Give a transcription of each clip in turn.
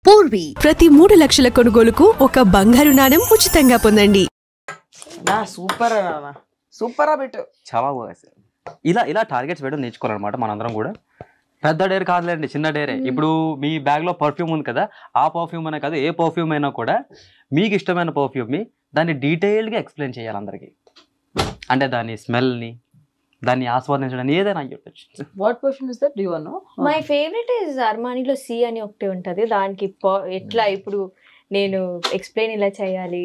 పూర్వీ ప్రతి 3 లక్షల కొనుగోలుకు ఒక బంగారు నాణెం ఉచితంగా పొందండి. Super super bit. చాలా బాగా ఇలా ఇలా టార్గెట్స్ వేయడం నేర్చుకోవాలన్నమాట మనందరం కూడా. పెద్ద డేర్ కాదులేండి, చిన్న డేరే. ఇప్పుడు మీ బ్యాగ్ లో పర్ఫ్యూమ్ ఉంది కదా, ఆ పర్ఫ్యూమ్ అనే కాదు, ఏ పర్ఫ్యూమ్ అయినా కూడా మీకు ఇష్టమైన పర్ఫ్యూమ్ ని దాన్ని డీటెయిల్డ్ గా ఎక్స్ప్లెయిన్ చేయాలి అందరికి. అంటే దాని స్మెల్ ని, దాన్ని ఆస్వాదించడానికి ఏదైనా అయ్యొచ్చు. What perfume is that, do you know? My favourite is అర్మానీలో సి అని ఒకటి ఉంటది. దానికి ఎట్లా ఇప్పుడు నేను ఎక్స్ప్లెయిన్ ఇలా చేయాలి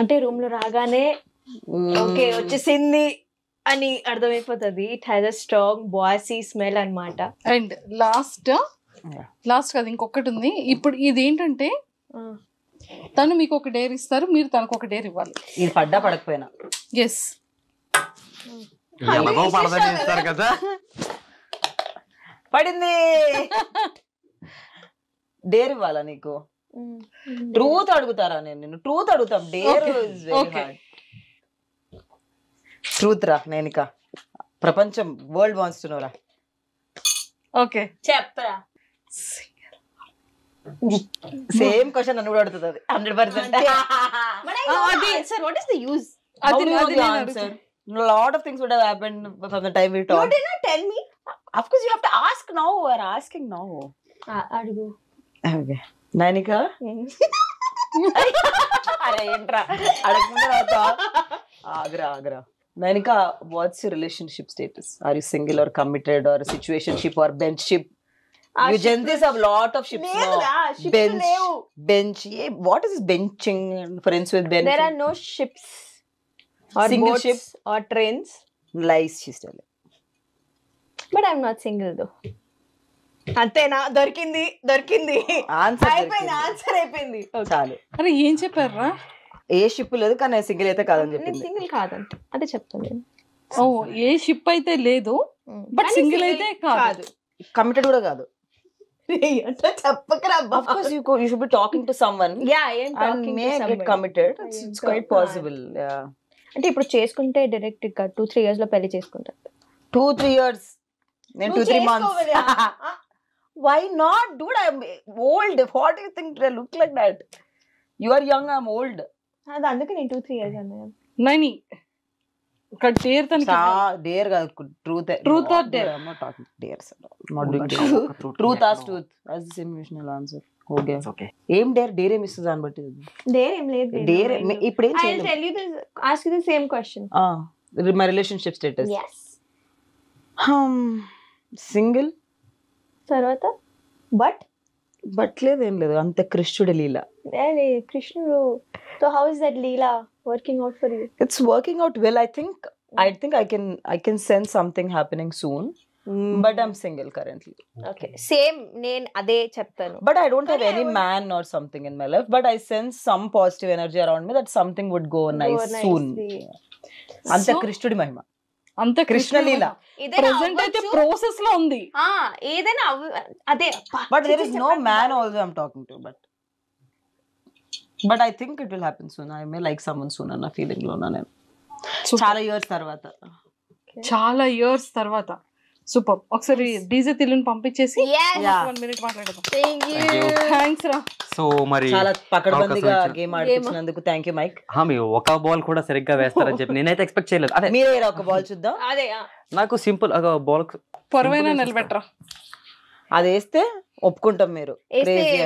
అంటే రూమ్ లో రాగానే ఓకే వచ్చేసింది అని అర్థమైపోతుంది. It has a strong bossy smell అన్నమాట. అండ్ లాస్ట్ కదా ఇంకొకటి ఉంది. ఇప్పుడు ఇది ఏంటంటే తను మీకు ఒక డేర్ ఇస్తారు, మీరు తనకు ఒక డేర్ ఇవ్వాలి. ఇది పడ్డా పడకపోయినా ఎస్ ఇస్తారు కదా. పడింది. డేర్ ఇవ్వాలా నీకు? ట్రూత్ అడుగుతారా? నేను ట్రూత్ అడుగుతాం. డేర్ ట్రూత్ రా. నేనిక ప్రపంచం వరల్డ్ వాంట్స్ టు నో రా. ఓకే చెప్పరా. సేమ్ క్వశ్చన్ నన్ను కూడా అడుగుతుంది 100%. What is the use? How do you know the answer? A lot of things would have happened from the time we talked. You did not tell me. Of course you have to ask now. We're asking now. అడుగు. Okay. Nanika? అరే ఏంట్రా అడగకుండా Agra. Nanika, what's your relationship status? Are you single or committed or a situationship or benchship? You gents have a lot of ships now. Bench. What is benching? Friends with benching? There are no ships or Single boats ship? or trains. Lies, she's telling. But I'm not single though. అంతేనా? దొరికింది answer అయిపోయింది. చాలు. అరే ఏం చెప్పారా? ఏ ship లేదు కానీ single అయితే కాదని చెప్పింది. సింగిల్ కాదంట, అదే చెప్తాను నేను. ఓ ఏ షిప్ అయితే లేదు, బట్ సింగిల్ అయితే కాదు. కమిటెడ్ కూడా కాదు. చెప్పకరా. Of course you should be talking to someone. Yeah, I am talking and may to somebody. get committed. It's quite possible. Yeah. అంటే ఇప్పుడు చేసుకుంటే డైరెక్ట్ గా 2-3 years లో పెళ్లి చేసుకుంటారు. 2-3 years. నేను 2-3 months. Why not, dude? I'm old. What do you think? I look like that. You are young, I'm old. అది అందుకే నేను 2-3 years అన్నాను. నైని ఒక డేర్ తనకి డేర్ కాదు, truth or dare? I'm not talking dares. Not doing truth as truth. That's the same emotional answer. Okay. Okay. ఏం dare ఏం ఇస్తుంది దాన్ని బట్టి. డేర్ ఏం లేదు. డేర్ ఇప్పుడు ఏం I'll చేయలేదు. tell you this, ask you the same question. My relationship status. Yes. Single. తర్వాత బట్ లేదేం లేదు, అంత కృష్ణుడి లీల. కృష్ణుడు. So how is that Leela working out for you? It's working out well. I think I can sense something happening soon. But I'm single currently. Okay. Same. నేను అదే చెప్తాను. But I don't have any man or something in my life. But I sense some positive energy around me that something would go nice soon. అంత కృష్ణుడి మహిమ, అంత Krishna Leela. Present అయితే process లో ఉంది. ఏదైనా అదే. But there is no man also I'm talking to. But I think it will happen soon. I may like someone soon అన్న feeling లో ఉన్నా నేను. చాలా ఇయర్స్ తర్వాత. సూపర్. ఒకసారి డీజే తిల్లుని పంపించేసి 1 minute మాట్లాడదాం. థ్యాంక్స్ రా. సో మరి చాలా పకడ్బందీగా గేమ్ ఆడిపించినందుకు థ్యాంక్ యూ మైక్. మీరు ఒక బాల్ కూడా సరిగ్గా వేస్తారని చెప్పి నేనైతే ఎక్స్పెక్ట్ చేయలేదు. అదే మీరే ఒక బాల్ చూద్దాం. అదే నాకు సింపుల్ బాల్ పొరవైనా నిలబెట్టరా. అది వేస్తే ఒప్పుకుంటాం. మీరు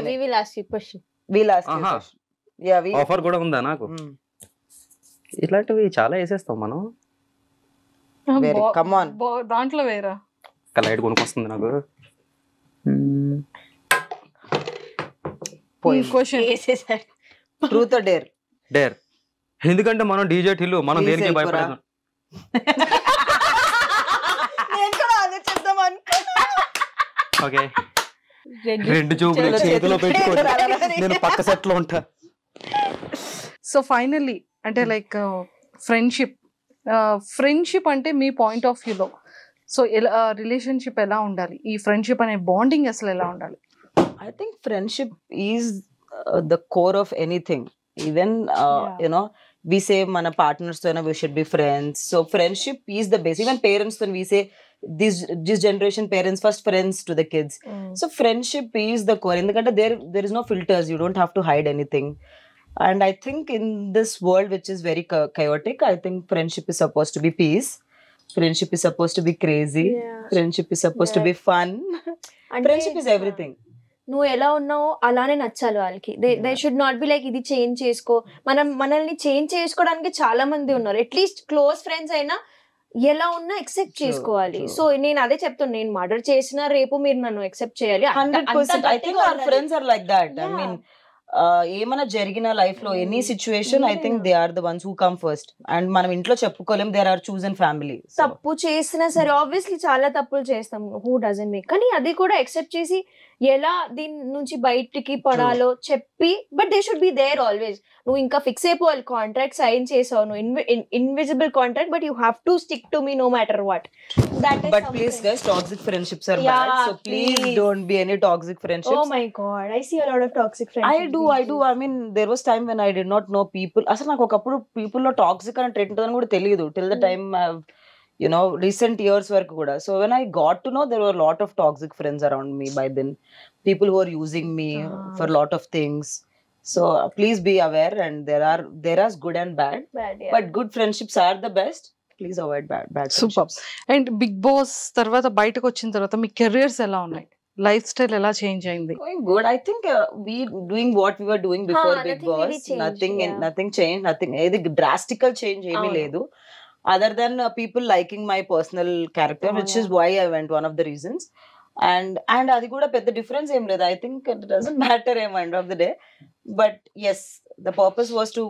we will ask you question. We'll ask you question. Yeah, offer కూడా ఉందా నాకు? ఇట్లాంటివి చాలా వేసేస్తాం మనం. Come on. దాంట్లో వేరా లైట్ కొనుక్కొస్తుంది నాకు. Truth or dare? డేర్. ఎందుకంటే మనం డీజే టిల్లు, మనం దేనికి భయపడతాం. ఓకే, 2 చూపులు చేతిలో పెట్టుకోండి, నేను పక్క సెట్ లో ఉంటా. సో ఫైనల్లీ అంటే లైక్ ఫ్రెండ్షిప్ అంటే మీ పాయింట్ ఆఫ్ వ్యూలో సో ఎలా రిలేషన్షిప్ ఎలా ఉండాలి, ఈ ఫ్రెండ్షిప్ అనే బాండింగ్ అసలు ఎలా ఉండాలి? I think friendship is the core of anything. Even you know, we say mana partners to we should be friends. So friendship is the base. Even parents when we say this generation parents first friends to the kids. So friendship is the core. Endukante there is no filters. You don't have to hide anything. And I think in this world which is very chaotic, I think friendship is supposed to be peace. Friendship is supposed to be crazy. Yeah. Friendship is supposed to be fun. Friendship is everything. నువ్వు ఎలా ఉన్నావో అలానే నచ్చాలి వాళ్ళకి. They should not be like ఇది change చేసుకో. మనల్ని change చేసుకోవడానికి చాలా మంది ఉన్నారు. అట్లీస్ట్ క్లోజ్ ఫ్రెండ్స్ అయినా ఎలా ఉన్నా ఎక్సెప్ట్ చేసుకోవాలి. సో నేను అదే చెప్తాను, నేను మర్డర్ చేసినా రేపు మీరు నన్ను ఎక్సెప్ట్ చేయాలి. 100%. I think our friends are like that. I mean, ఏమైనా జరిగిన లైఫ్ లో any situation I think they are the ones who come first. And మనం ఇంట్లో చెప్పుకోలేం, దేర్ ఆర్ చూజన్ ఫ్యామిలీ. తప్పు చేసినా సరే ఆబ్వియస్లీ చాలా తప్పులు చేస్తాం, హూ డజంట్ మేక్, కానీ అది కూడా ఎక్సెప్ట్ చేసి ఎలా దీని నుంచి బయటికి పడాలో చెప్పి, but they should be there always. నువ్వు ఇంకా ఫిక్స్ అయిపోవాలి, కాంట్రాక్ట్ సైన్ చేసావు, నువ్వు invisible contract, but you have to stick to me no matter what. But please guys, toxic friendships are bad, so please don't be any toxic friendships. Oh my god, I see a lot of toxic friendships. I do. I mean, there was time when I did not know people. అసలు నాకు ఒకప్పుడు people లో toxic అనే trend ఉంటుందని కూడా తెలియదు till the time recent years వరకు కూడా. So when I got to know, there were a lot of toxic friends around me by then. People who are using me for a lot of things. So please be aware, and there are good and bad. But good friendships are the best. Please avoid bad సూపర్. And Bigg Boss తర్వాత బయటకు వచ్చిన తర్వాత మీ careers ఎలా ఉన్నాయి, lifestyle ఎలా change అయింది? Going good. I think we doing what we were doing before Big Boss. Really changed, nothing changed. Nothing. Drastical change ఏమీ లేదు. Other than people liking my personal character, which is why I went, one of the reasons. And అది కూడా పెద్ద difference ఏం లేదు. I think it doesn't matter at the end of the day. But yes, the purpose was to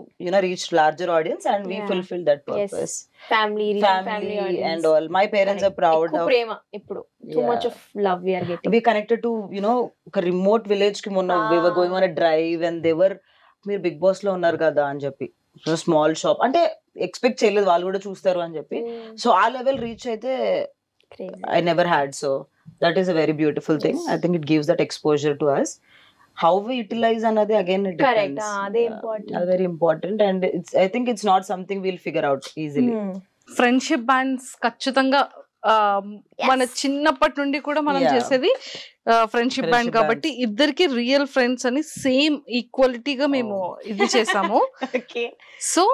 reach larger audience, and we fulfilled that purpose. Family and all. My parents are proud of prema ippudu too much of love we are getting. We connected to a remote village ki monna we were going on a drive, and they were meer Big Boss lo unnaru kada ani cheppi, so small shop ante expect cheyaledu vallu kuda chustaru ani cheppi. So ఆ level reach aithe Crazy. I never had. So that is a very beautiful thing. I think it gives that exposure to us. How we utilize another, again, it depends. Correct. They important. Very important, and I think it's not something we'll figure out easily. Friendship bands ఖచ్చితంగా మన చిన్నప్పటి నుండి కూడా మనం చేసేది friendship band కాబట్టి ఇద్దరికి real friends అని సేమ్ ఈక్వాలిటీగా మేము ఇది చేసాము. సో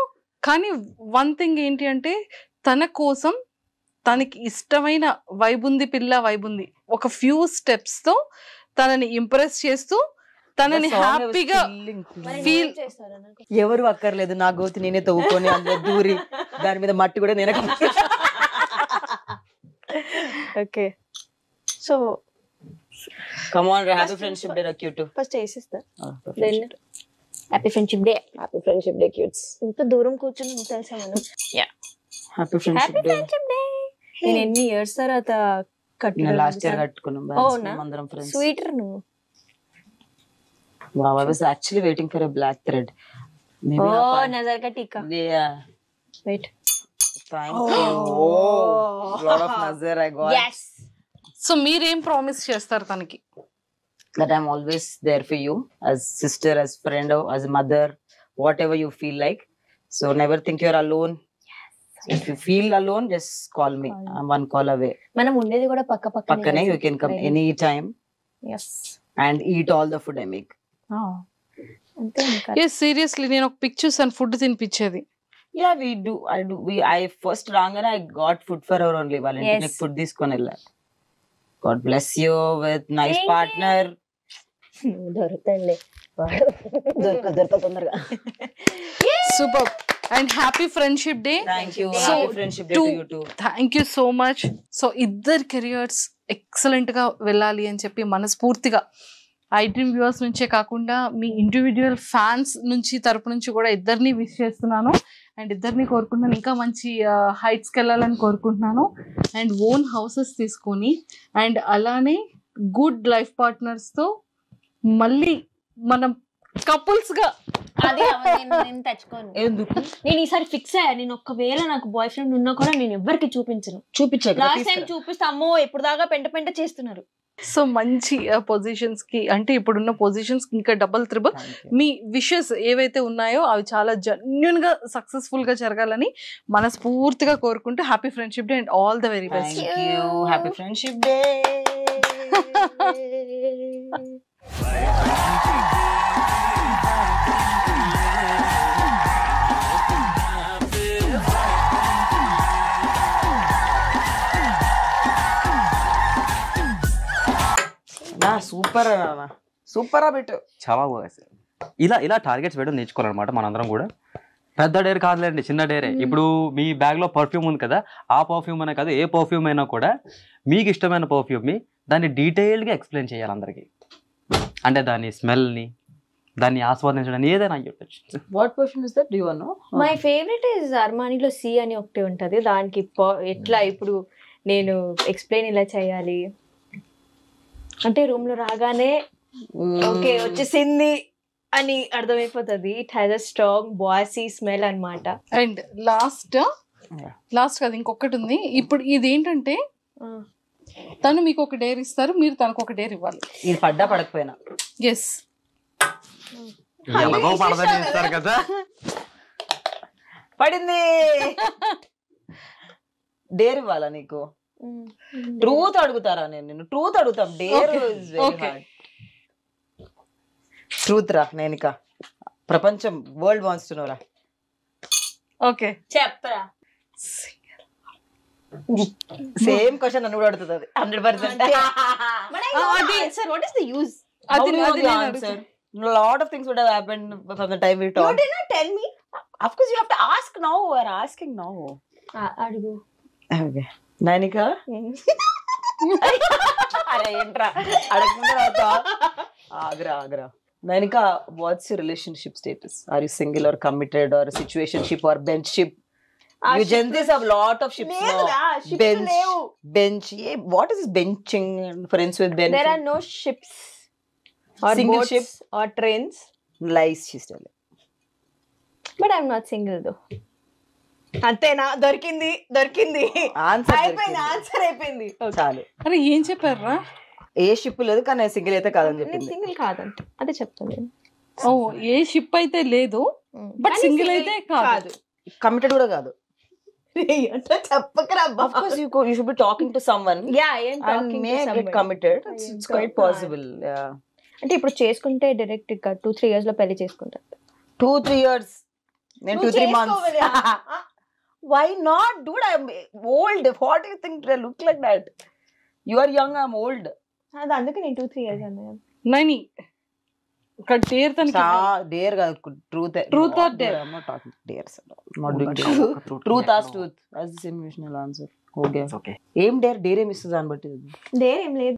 కానీ వన్ థింగ్ ఏంటి అంటే, తన కోసం తనకి ఇష్టమైన వైబుంది పిల్ల వైబుంది ఒక ఫ్యూ స్టెప్స్ తో తనని ఇంప్రెస్ చేస్తూ తనని హ్యాపీగా ఫీల్ ఎవరు అక్కర్లేదు, నా గోతి నేనే తవ్వుకొని అందులో దూరి దాని మీద మట్టి కూడా నేనే. Okay, so come on, happy friendship day cute. First చేసిస్తా, happy friendship day. Happy friendship day cuties. ఇంత దూరం కూర్చొని తెలుసా మనం. Happy friendship day. నేను ఎన్ని ఇయర్స్ తర్వాత లాస్ట్ ఇయర్ కట్టుకున్నాం అందరం ఫ్రెండ్స్. స్వీటర్ నువ్వు. Wow, I was actually waiting for a black thread. Maybe nazar ka tika. Yeah. Wait. Thank you. Oh, lot of nazar I got. Yes. So మీరేం promise చేస్తారు తనకి? That I'm always there for you, as sister, as friend, as a mother, whatever you feel like. So never think you're alone. If you feel alone, just call me. I'm one call away. మనం ఉండేది కూడా పక్కనే. You can come any time. Yes. And eat all the food I make. అంతే ఇంకా. Yes, seriously, నేను ఒక pick చూసాను food తినిపించేది. Yeah, we do. I first రాగానే I got food for her only. వాళ్ళకి food తీసుకొని వెళ్ళాలి. God bless you with nice partner. దొరుకుతాండి. దొరక తొందరగా. Super. And happy friendship day. Thank you. Happy friendship day to you too. Thank you so much. So ఇద్దరు careers excellent గా వెళ్ళాలి అని చెప్పి మనస్ఫూర్తిగా ఐడ్రీమ్ వ్యూవర్స్ నుంచే కాకుండా మీ ఇండివిజువల్ ఫ్యాన్స్ నుంచి తరపు నుంచి కూడా ఇద్దరిని విష్ చేస్తున్నాను. అండ్ ఇద్దరిని కోరుకుంటున్నాను ఇంకా మంచి హైట్స్కి వెళ్ళాలని కోరుకుంటున్నాను. అండ్ ఓన్ హౌసెస్ తీసుకొని అండ్ అలానే గుడ్ లైఫ్ పార్ట్నర్స్తో మళ్ళీ మనం కపుల్స్గా. అది నేను తెచ్చుకోను. నేను ఈసారి ఫిక్స్ అయ్యా, నేను ఒకవేళ నాకు బాయ్ ఫ్రెండ్ ఉన్నా కూడా నేను ఎవరికి చూపించను. చూపించాను లాస్ట్ టైం చూపిస్తే అమ్మో ఎప్పుడు దాకా పెంట చేస్తున్నారు. సో మంచి పొజిషన్స్ కి, అంటే ఇప్పుడున్న పొజిషన్స్ కి ఇంకా డబుల్ త్రిబుల్ మీ విషెస్ ఏవైతే ఉన్నాయో అవి చాలా జెన్యున్ గా సక్సెస్ఫుల్ గా జరగాలని మనస్ఫూర్తిగా కోరుకుంటూ happy friendship day and all the very best. Thank you. Happy friendship day. Super అన్న, సూపర్ బిట్టు. చాలా బాగా ఇలా టార్గెట్స్ వేయడం నేర్చుకోవాలన్నమాట మనందరం కూడా. పెద్ద డేర్ కాదులేండి, చిన్న డేరే. ఇప్పుడు మీ బ్యాగ్ లో పర్ఫ్యూమ్ ఉంది కదా, ఆ పర్ఫ్యూమ్ అనే కాదు, ఏ పర్ఫ్యూమ్ అయినా కూడా మీకు ఇష్టమైన పర్ఫ్యూమ్ ని దాన్ని డీటెయిల్డ్ గా ఎక్స్ప్లెయిన్ చేయాలి అందరికి. అంటే దాని స్మెల్ ని, దాన్ని ఆస్వాదించడం ఏదైనా చెప్పచ్చు. What perfume is that, do you know? My favourite is అర్మానీలో సి అని ఒకటి ఉంటది. దానికి ఎట్లా ఇప్పుడు నేను ఎక్స్ప్లెయిన్ ఇలా చేయాలి అంటే రూమ్ లో రాగానే ఓకే వచ్చేసింది అని అర్థమైపోతుంది. It has a strong bossy smell అన్నమాట. అండ్ లాస్ట్ కదా ఇంకొకటి ఉంది. ఇప్పుడు ఇది ఏంటంటే తను మీకు ఒక డేర్ ఇస్తారు, మీరు తనకు ఒక డేర్ ఇవ్వాలి. ఇది పడ్డా పడకపోయినా. ఎస్, పడదని ఇస్తారు కదా. పడింది. డేర్ ఇవ్వాలా నీకు? ట్రూత్ అడుగుతారా? నేను ట్రూత్ అడుగుతాం. Dare is very hard. Truth రా. నేనిక ప్రపంచం వరల్డ్ వాంట్స్ టు నో రా. ఓకే చెప్పరా. సేమ్ క్వశ్చన్ నన్ను కూడా అడుగుతుంది అది 100%. Sir, what is the use? How do you know the answer? A lot of things would have happened from the time we talked. You did not tell me. Of course you have to ask now. We're asking now. అడుగు. Okay. Nainika అరే ఏంట్రా అడగకుండా అవుతా. ఆగ్రా. Nainika, what's your relationship status? Are you single or committed or situationship or benchship? You gents have lot of ships now. Bench. What is this benching? Friends with benching. There are no ships or Single boats ship or trains. Lies she's telling. But I'm not single though. అంతేనా? దొరికింది answer answer అయిపోయింది. చాలు. అరే ఏం చెప్పారా? ఏ ship లేదు కానీ single అయితే కాదని నేను చెప్పింది. సింగిల్ కాదంటే అదే చెప్తాను నేను. ఓ ఏ షిప్ అయితే లేదు, బట్ సింగిల్ అయితే కాదు. కమిటెడ్ కూడా కాదు. చెప్పకరా. Of course you should be talking to someone. Yeah, I am and talking may to get somebody. committed. I am It's quite possible. Yeah. అంటే ఇప్పుడు చేసుకుంటే డైరెక్ట్ గా 2-3 years లో పెళ్లి చేసుకుంటారు. 2-3 years. నేను 2-3 months. Why not, dude? I'm old. What do you think I look like that? You are young, I'm old. అది అందుకే నేను 2-3 years అన్నాను. నైని ఇక్కడ డేర్ తనకి Dare కాదు, truth. Truth or dare? I'm not talking dares. Not doing dare. Truth as truth. As the same emotional answer. Okay. Okay. ఏం dare ఏమి ఇస్తుంది దాన్ని బట్టి. దేర్ ఏం లేదు.